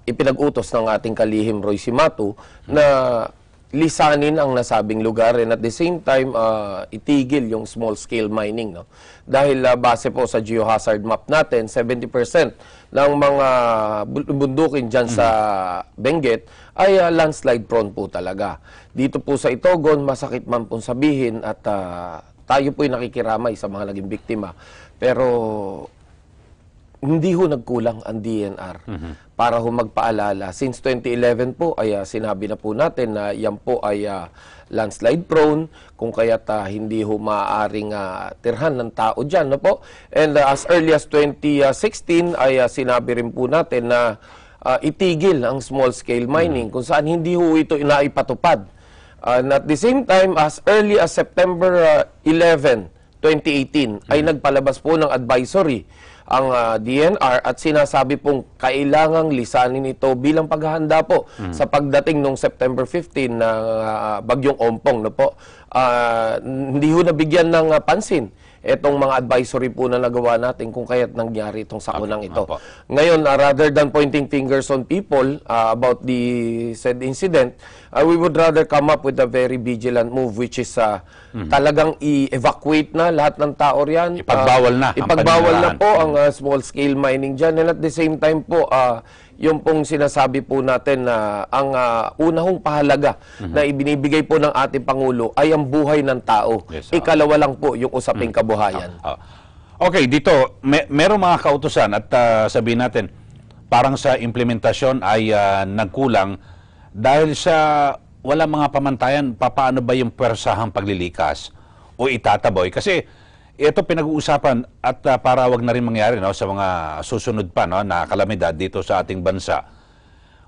ipinag-utos ng ating kalihim Roy Simatu na lisanin ang nasabing lugar and at the same time itigil yung small scale mining dahil base po sa geohazard map natin 70% ng mga bundukin dyan sa Benguet ay landslide prone po talaga. Dito po sa Itogon masakit man pong sabihin at tayo po'y nakikiramay sa mga naging biktima pero hindi ho nagkulang ang DNR para ho magpaalala. Since 2011 po ay sinabi na po natin na yan po ay landslide prone, kung kaya't hindi ho maaaring tirhan ng tao dyan. No po? And as early as 2016 ay sinabi rin po natin na itigil ang small scale mining kung saan hindi ho ito inaipatupad. And at the same time, as early as September 11, 2018 ay nagpalabas po ng advisory ang DNR at sinasabi pong kailangang lisanin ito bilang paghahanda po sa pagdating ng September 15 ng bagyong Ompong. No po? Hindi ho nabigyan ng pansin itong mga advisory po na nagawa natin kung kaya't nangyari itong sakunang ito. Ngayon, rather than pointing fingers on people about the said incident, we would rather come up with a very vigilant move, which is talagang i-evacuate na lahat ng tao riyan. Ipagbawal na. Ipagbawal na po ang small-scale mining dyan. And at the same time po, yung pong sinasabi po natin na ang unahong pahalaga na ibinibigay po ng ating Pangulo ay ang buhay ng tao. Ikalawa lang po yung usaping kabuhayan. Okay, dito, merong mga kautusan at sabihin natin, parang sa implementasyon ay nagkulang dahil sa wala mga pamantayan, paano ba yung pwersahang paglilikas o itataboy? Kasi ito pinag-uusapan at para wag na rin mangyari sa mga susunod pa na kalamidad dito sa ating bansa.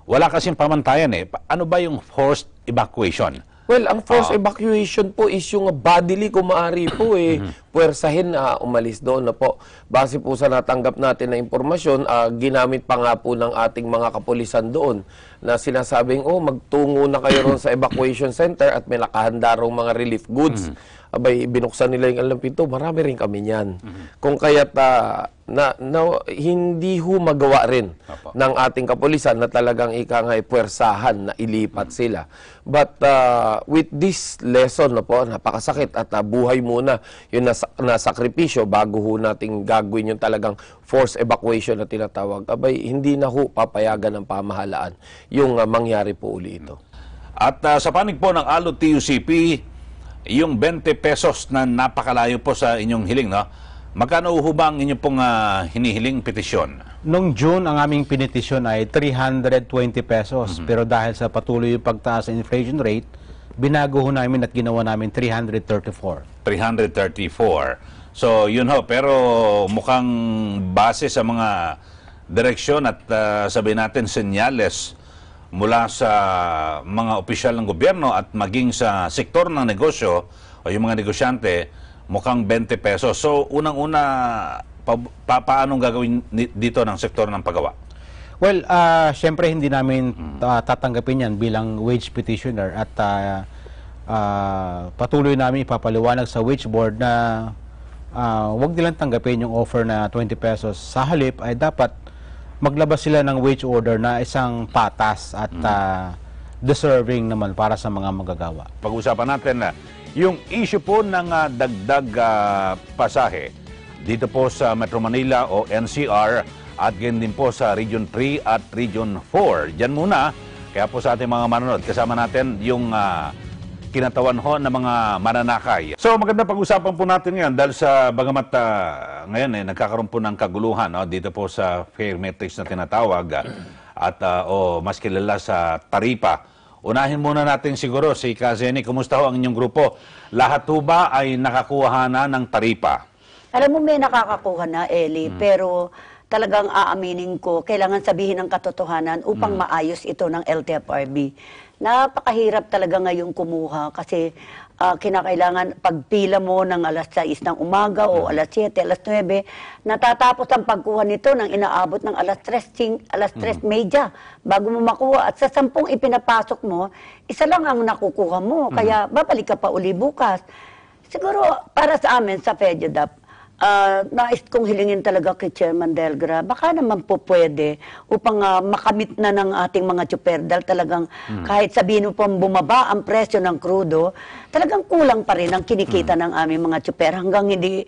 Wala kasing pamantayan Ano ba yung forced evacuation? Well, ang forced evacuation po is yung bodily kung maaari po puwersahin na umalis doon na po. Base po sa natanggap natin na impormasyon, ginamit pa nga po ng ating mga kapulisan doon na sinasabing, magtungo na kayo ron sa evacuation center at may nakahanda rong mga relief goods. Abay, binuksan nila yung alam pinto, marami rin kami niyan. Kung kaya't hindi ho magawa rin ng ating kapulisan na talagang ikangay puwersahan na ilipat sila. But with this lesson napakasakit at buhay muna yung nasakripisyo bago ho nating gagawin yung talagang forced evacuation na tinatawag. Abay, hindi na ho papayagan ng pamahalaan yung mangyari po uli ito. At sa panig po ng ALO TUCP, yung 20 pesos na napakalayo po sa inyong hiling, magkano ho ba ang inyong pong hinihiling petisyon? Noong June, ang aming pinitisyon ay 320 pesos. Pero dahil sa patuloy yung pagtaas sa inflation rate, binago ho namin at ginawa namin 334. 334. So, yun ho. Pero mukhang base sa mga direksyon at sabihin natin senyales mula sa mga opisyal ng gobyerno at maging sa sektor ng negosyo o yung mga negosyante, mukhang 20 pesos. So, unang-una, paanong gagawin dito ng sektor ng paggawa? Well, syempre hindi namin tatanggapin yan bilang wage petitioner at patuloy namin ipapaliwanag sa wage board na wag nilang tanggapin yung offer na 20 pesos. Sa halip ay dapat maglabas sila ng wage order na isang patas at deserving naman para sa mga magagawa. Pag-usapan natin na yung issue po ng dagdag pasahe dito po sa Metro Manila o NCR at ganyan din po sa Region 3 at Region 4. Diyan muna, kaya po sa ating mga manonood, kasama natin yung kinatawan ho ng mga mananakay. So maganda pag-usapan po natin ngayon dahil sa bagamat ngayon nagkakaroon po ng kaguluhan dito po sa fair matrix na tinatawag at mas kilala sa Taripa. Unahin muna natin siguro si Kazeni, kumusta ho ang inyong grupo? Lahat ho ba ay nakakuha na ng Taripa? Alam mo, may nakakakuha na, Eli, pero talagang aaminin ko, kailangan sabihin ng katotohanan upang maayos ito ng LTFRB. Napakahirap talaga ngayong kumuha kasi kinakailangan pagpila mo ng alas 6 ng umaga o alas 7, alas 9, natatapos ang pagkuha nito ng inaabot ng alas 3 media bago mo makuha. At sa 10 ipinapasok mo, isa lang ang nakukuha mo. Kaya babalik ka pa uli bukas. Siguro para sa amin sa FEDUDAP, nais kong hilingin talaga kay Chairman Delgra, baka naman po pwede upang makamit na ng ating mga tsuper dahil talagang kahit sabihin mo pong bumaba ang presyo ng krudo, talagang kulang pa rin ang kinikita ng aming mga tsuper hanggang hindi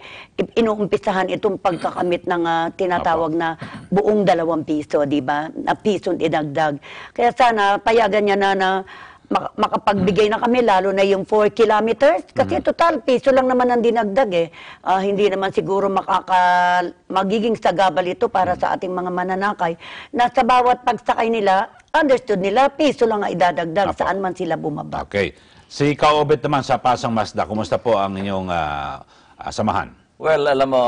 inuumpisahan itong pagkakamit ng tinatawag na buong 2 piso, di ba? Na piso idagdag. Kaya sana payagan niya na makapagbigay na kami, lalo na yung 4 kilometers. Kasi total, piso lang naman ang dinagdag eh. Hindi naman siguro magiging sagabal ito para sa ating mga mananakay na sa bawat pagsakay nila, understood nila, piso lang ang idadagdag saan man sila bumaba. Okay. Si Kaobet naman sa Pasang Mazda, kumusta po ang inyong samahan? Well, alam mo,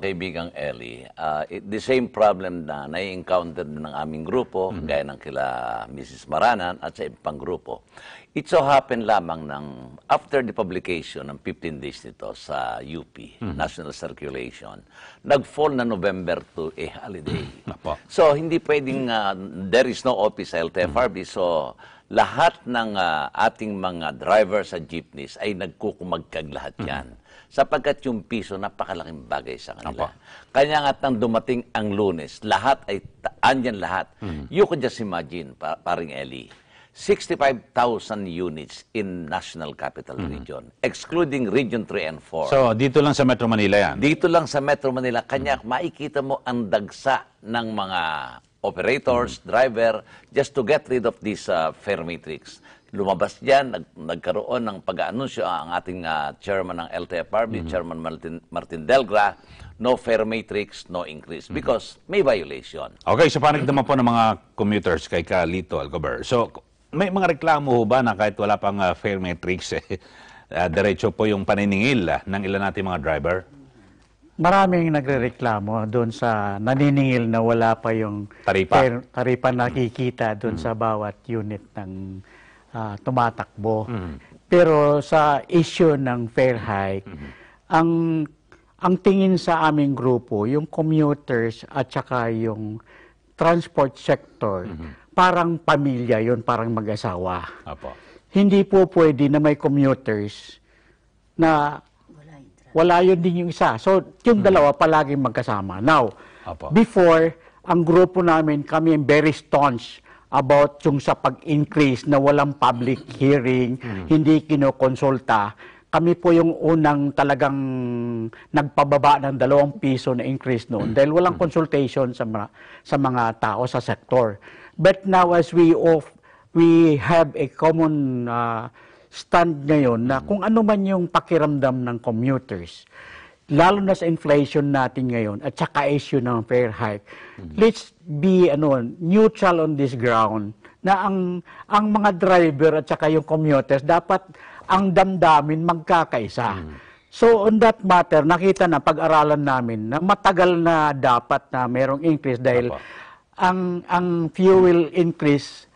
kaibigang Ellie, the same problem na nai-encounter ng aming grupo, gaya ng kila Mrs. Maranan at sa ibang grupo. It so happened lamang after the publication ng 15 days nito sa UP, National Circulation, nag-fall na November to a holiday. So, hindi pwedeng, there is no office sa LTFRB, so lahat ng ating mga drivers sa jeepneys ay nagkukumagkag lahat yan. Sapagkat yung piso, napakalaking bagay sa kanila. Kanya nga nang dumating ang Lunes, lahat ay andyan lahat. You could just imagine, paring Ellie, 65,000 units in National Capital Region, excluding Region 3 and 4. So, dito lang sa Metro Manila yan? Dito lang sa Metro Manila. Kanya, makikita mo ang dagsa ng mga operators, driver, just to get rid of this fare matrix. Lumabas dyan, nagkaroon ng pag-aanunsyo ang ating chairman ng LTFRB, Chairman Martin Delgra, no fare matrix, no increase, because may violation. Okay, so panig naman po ng mga commuters kay Lito Alcober. So, may mga reklamo ho ba na kahit wala pang fare matrix, diretso po yung paniningil ng ilan nating mga driver? Maraming nagrereklamo doon sa naniningil na wala pa yung taripa nakikita doon sa bawat unit ng tumatakbo. Pero sa issue ng fare hike, ang tingin sa aming grupo, yung commuters at saka yung transport sector, parang pamilya yun, parang mag-asawa. Hindi po pwede na may commuters na wala yun din yung isa. So, yung dalawa palaging magkasama. Now, before, ang grupo namin, kami very staunch about yung sa pag-increase na walang public hearing, hindi kinokonsulta. Kami po yung unang talagang nagpababa ng 2 piso na increase noon dahil walang consultation sa mga tao sa sektor. But now as we have a common stand ngayon na kung ano man yung pakiramdam ng commuters, lalo na sa inflation natin ngayon at saka issue ng fare hike, let's be neutral on this ground na ang mga driver at saka yung commuters dapat ang damdamin magkakaisa. So on that matter, nakita na pag-aralan namin na matagal na dapat na merong increase dahil ang fuel increase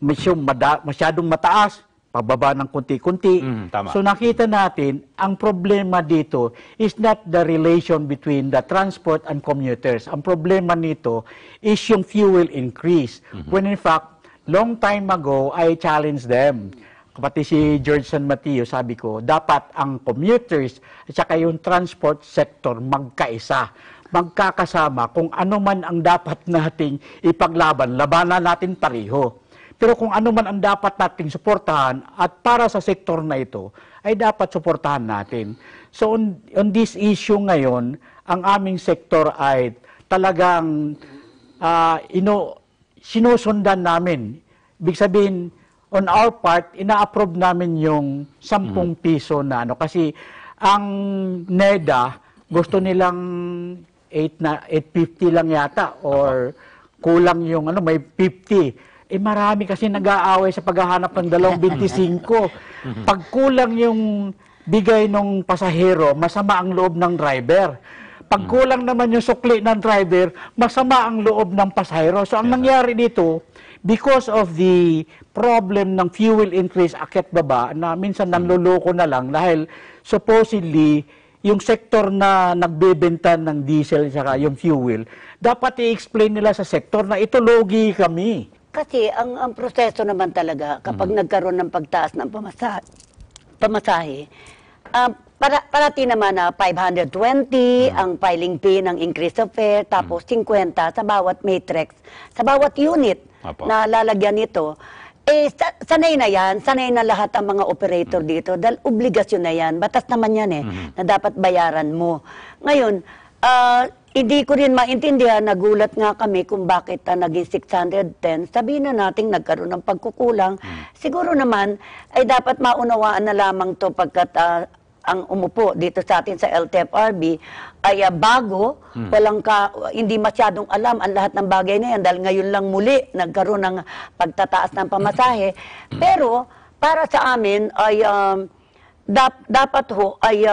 masyadong mataas, pababa ng kunti-kunti. So nakita natin, ang problema dito is not the relation between the transport and commuters. Ang problema nito is yung fuel increase. When in fact, long time ago, I challenged them. Pati si George San Mateo, sabi ko, dapat ang commuters at saka yung transport sector magkaisa. Magkakasama kung ano man ang dapat nating ipaglaban, labanan natin pareho. Pero kung ano man ang dapat nating suportahan at para sa sektor na ito, ay dapat suportahan natin. So on this issue ngayon, ang aming sektor ay talagang sinusundan namin. Ibig sabihin, on our part, ina-approve namin yung 10 piso na kasi ang NEDA gusto nilang 850 lang yata or kulang yung may 50. Marami kasi nag-aaway sa paghahanap ng 2.25. Pag kulang yung bigay ng pasahero, masama ang loob ng driver. Pag kulang naman yung sukli ng driver, masama ang loob ng pasahero. So ang nangyari dito, because of the problem ng fuel increase akyat baba, na minsan nanloloko na lang dahil supposedly yung sektor na nagbebenta ng diesel at yung fuel, dapat i-explain nila sa sektor na ito logi kami. Kasi ang proseso naman talaga kapag nagkaroon ng pagtaas ng pamasahe, parati naman na 520 ang filing fee ng increase of fare, tapos 50 sa bawat matrix, sa bawat unit na lalagyan nito. Sanay na yan, sanay na lahat ang mga operator dito dahil obligasyon na yan, batas naman yan na dapat bayaran mo. Ngayon, Hindi ko rin maintindihan, nagulat nga kami kung bakit naging 610. Sabihin na natin nagkaroon ng pagkukulang. Siguro naman ay dapat maunawaan na lamang to pagkat ang umupo dito sa atin sa LTFRB ay bago, hindi masyadong alam ang lahat ng bagay na yan dahil ngayon lang muli nagkaroon ng pagtataas ng pamasahe. Pero para sa amin ay dapat ho ay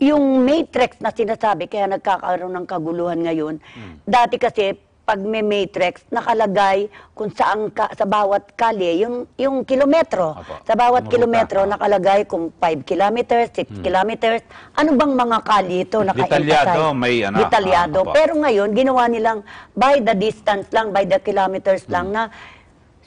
yung matrix na sinasabi, kaya nagkakaroon ng kaguluhan ngayon. Dati kasi, pag may matrix, nakalagay kung saan sa bawat kalye, yung kilometro. Sa bawat kilometro, nakalagay kung 5 kilometers, 6 kilometers. Ano bang mga kalye ito? Detalyado, may ano. Detalyado. Pero ngayon, ginawa nilang by the distance lang, by the kilometers lang na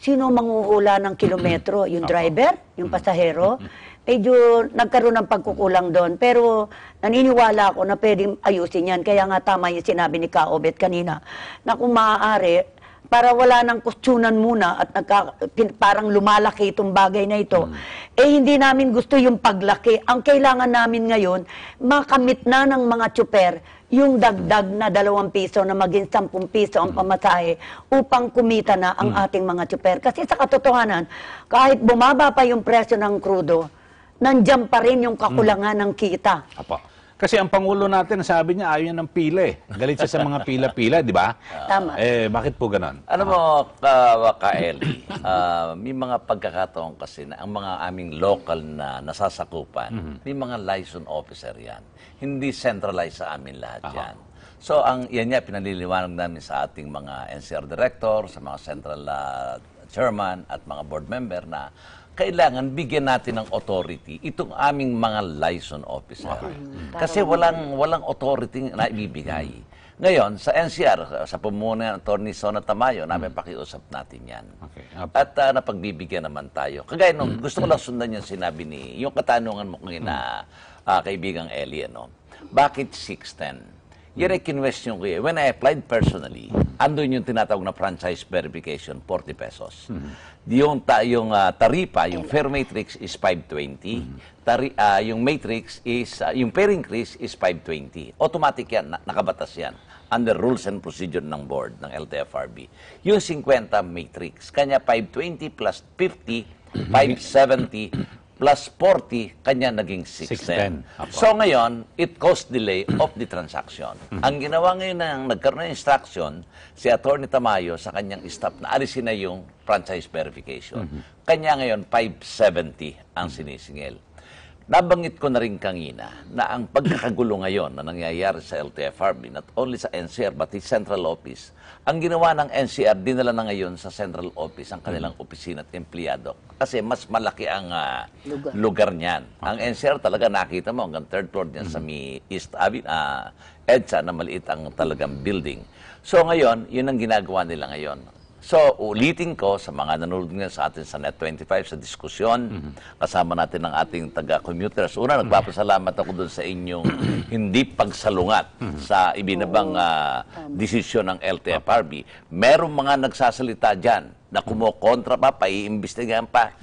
sino manghuhula ng kilometro? Yung driver? Yung pasahero? Medyo nagkaroon ng pagkukulang doon. Pero naniniwala ako na pwedeng ayusin yan. Kaya nga tama yung sinabi ni Kaobet kanina, na kung maaari, para wala ng kustyunan muna at parang lumalaki itong bagay na ito, hindi namin gusto yung paglaki. Ang kailangan namin ngayon, makamit na ng mga tsuper yung dagdag na 2 piso na maging 10 piso ang pamasahe upang kumita na ang ating mga tsuper. Kasi sa katotohanan, kahit bumaba pa yung presyo ng krudo, nandiyan pa rin yung kakulangan ng kita. Kasi ang Pangulo natin, sabi niya, ayaw niya ng pila eh. Galit siya sa mga pila-pila, di ba? Tama. Bakit po ganon? Ano mo, Ka-Eli, may mga pagkakataon kasi na ang mga aming local na nasasakupan, may mga liaison officer yan. Hindi centralized sa amin lahat yan. So, yan niya, pinaliliwanag namin sa ating mga NCR director, sa mga central chairman at mga board member na kailangan bigyan natin ng authority itong aming mga liaison officer. Kasi walang authority na ibibigay. Ngayon, sa NCR, sa pamumuno ng Atty. Sona Tamayo, namin pakiusap natin yan. At napagbibigyan naman tayo. Kagaya nung, gusto ko lang sundan yung sinabi yung katanungan mo kanina, kaibigang Eli, bakit 610? Yan ay kinwestiyon ko eh. When I applied personally, andun yung tinatawag na franchise verification, 40 pesos. Yung taripa, yung fare matrix is 520. Yung matrix is, yung fare increase is 520. Automatic yan, nakabatas yan. Under rules and procedure ng board, ng LTFRB. Yung 50 matrix, kanya 520 plus 50, 570, plus 40, kanya naging 610. So ngayon, it caused delay of the transaction. Ang ginawa ngayon na nagkaroon ng instruction, si Atty. Tamayo sa kanyang staff na alisin na yung franchise verification. Kanya ngayon, 570 ang sinisingil. Nabanggit ko na rin kanina na ang pagkakagulo ngayon na nangyayari sa LTFRB, not only sa NCR but the central office, ang ginawa ng NCR, dinala na ngayon sa central office ang kanilang opisina at empleyado. Kasi mas malaki ang lugar niyan. Ang NCR talaga nakita mo hanggang third floor niyan sa East EDSA na maliit ang talagang building. So ngayon, yun ang ginagawa nila ngayon. So, ulitin ko sa mga nanonood nga sa atin sa Net25 sa diskusyon, kasama natin ang ating taga-commuters. Una, nagpapasalamat ako doon sa inyong hindi pagsalungat sa ibinabang desisyon ng LTFRB. Merong mga nagsasalita dyan na kumokontra pa, paiimbestigahan pa.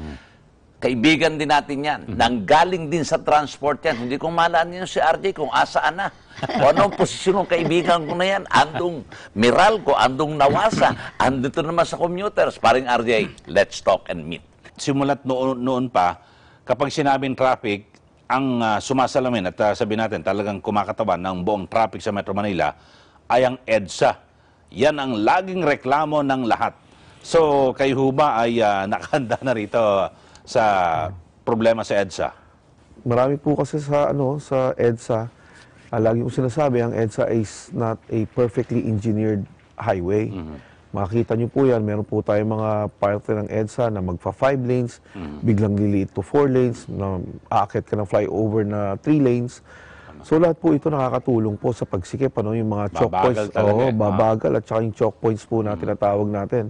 Kaibigan din natin yan. Nanggaling din sa transport yan. Hindi ko malaan yun si RJ kung asaan na. Kung anong posisyon ng kaibigan ko na yan. Andong Meralco, andong Nawasa, andito naman sa commuters. Paring RJ, let's talk and meet. Simulat noon pa, kapag sinabing traffic, ang sumasalamin at sabi natin talagang kumakatawan ng buong traffic sa Metro Manila ay ang EDSA. Yan ang laging reklamo ng lahat. So, kayo ba ay nakahanda na rito sa problema sa EDSA? Marami po kasi sa sa EDSA, lagi ko sinasabi, ang EDSA is not a perfectly engineered highway. Makikita niyo po yan, meron po tayong mga parte ng EDSA na magfa 5 lanes, biglang liliit to 4 lanes, na aakit ka ng flyover na 3 lanes. So lahat po ito nakakatulong po sa pagsikip, yung mga choke points, babagal at saka yung choke points po na tinatawag natin.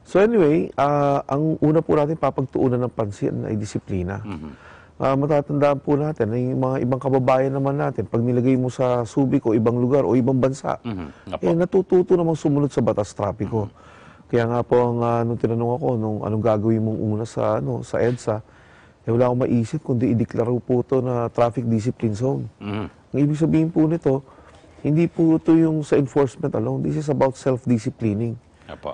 So anyway, ang una po natin papagtuunan ng pansin ay disiplina. Matatandaan po natin na yung mga ibang kababayan naman natin, pag nilagay mo sa Subic o ibang lugar o ibang bansa, natututo namang sumunod sa batas trapiko. Kaya nga po, nung tinanong ako, anong gagawin mong una sa EDSA, wala akong maisip kundi i-declare po ito na traffic discipline zone. Ang ibig sabihin po nito, hindi po ito yung sa enforcement alone. This is about self-disciplining.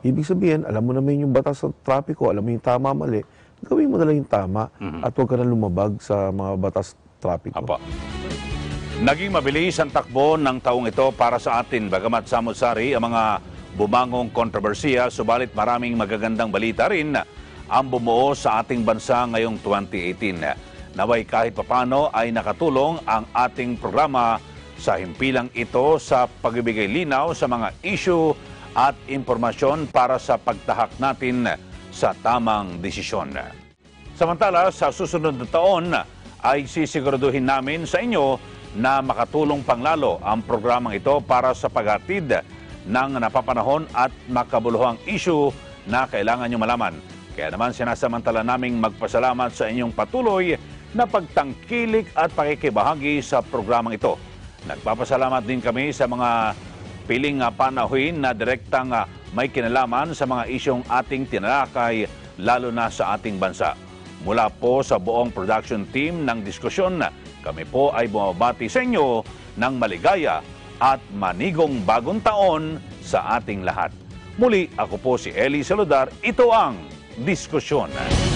Ibig sabihin, alam mo naman yung batas sa trapiko, alam mo yung tama, mali, gawin mo na lang yung tama at huwag ka na lumabag sa mga batas trapiko. Naging mabilis ang takbo ng taong ito para sa atin, bagamat samot-sari ang mga bumangong kontrobersiya, subalit maraming magagandang balita rin ang bumuo sa ating bansa ngayong 2018. Naway kahit papano ay nakatulong ang ating programa sa himpilang ito sa pagbibigay linaw sa mga issue at impormasyon para sa pagtahak natin sa tamang desisyon. Samantala, sa susunod na taon ay sisiguraduhin namin sa inyo na makatulong panglalo ang programang ito para sa paghatid ng napapanahon at makabuluhang issue na kailangan nyo malaman. Kaya naman sinasamantala naming magpasalamat sa inyong patuloy na pagtangkilik at pakikibahagi sa programang ito. Nagpapasalamat din kami sa mga piling panahuin na direktang may kinalaman sa mga isyong ating tinalakay, lalo na sa ating bansa. Mula po sa buong production team ng Diskusyon, kami po ay bumabati sa inyo ng maligaya at manigong bagong taon sa ating lahat. Muli, ako po si Eli Saludar. Ito ang Diskusyon.